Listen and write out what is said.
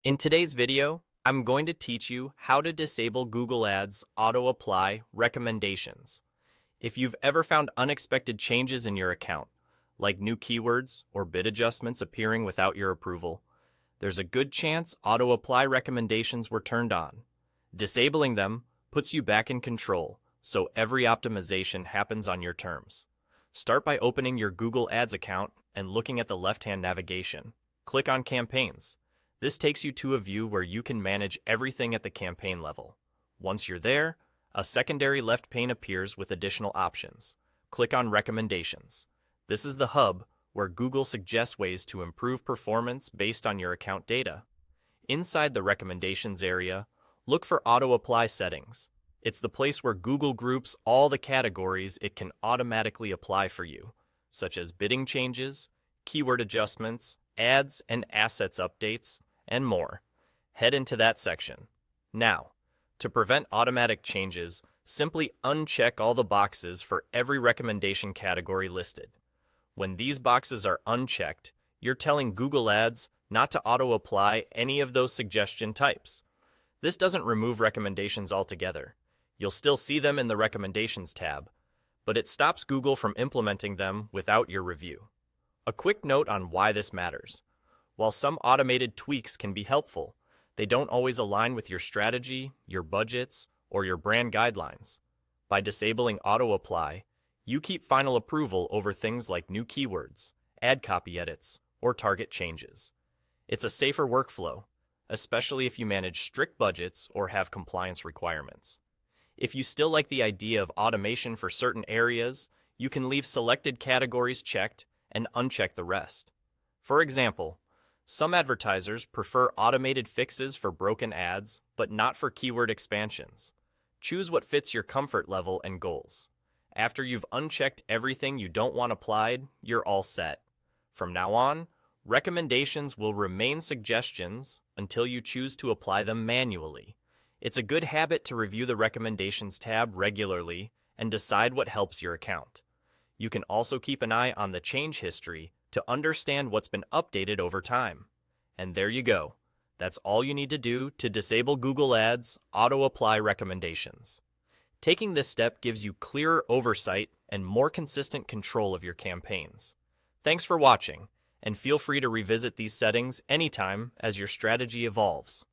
In today's video, I'm going to teach you how to disable Google Ads auto-apply recommendations. If you've ever found unexpected changes in your account, like new keywords or bid adjustments appearing without your approval, there's a good chance auto-apply recommendations were turned on. Disabling them puts you back in control, so every optimization happens on your terms. Start by opening your Google Ads account and looking at the left-hand navigation. Click on Campaigns. This takes you to a view where you can manage everything at the campaign level. Once you're there, a secondary left pane appears with additional options. Click on Recommendations. This is the hub where Google suggests ways to improve performance based on your account data. Inside the Recommendations area, look for Auto Apply settings. It's the place where Google groups all the categories it can automatically apply for you, such as bidding changes, keyword adjustments, ads and assets updates, and more. Head into that section. Now, to prevent automatic changes, simply uncheck all the boxes for every recommendation category listed. When these boxes are unchecked, you're telling Google Ads not to auto-apply any of those suggestion types. This doesn't remove recommendations altogether. You'll still see them in the Recommendations tab, but it stops Google from implementing them without your review. A quick note on why this matters. While some automated tweaks can be helpful, they don't always align with your strategy, your budgets, or your brand guidelines. By disabling auto-apply, you keep final approval over things like new keywords, ad copy edits, or target changes. It's a safer workflow, especially if you manage strict budgets or have compliance requirements. If you still like the idea of automation for certain areas, you can leave selected categories checked and uncheck the rest. For example, some advertisers prefer automated fixes for broken ads, but not for keyword expansions. Choose what fits your comfort level and goals. After you've unchecked everything you don't want applied, you're all set. From now on, recommendations will remain suggestions until you choose to apply them manually. It's a good habit to review the Recommendations tab regularly and decide what helps your account. You can also keep an eye on the change history to understand what's been updated over time. And there you go. That's all you need to do to disable Google Ads auto-apply recommendations. Taking this step gives you clearer oversight and more consistent control of your campaigns. Thanks for watching, and feel free to revisit these settings anytime as your strategy evolves.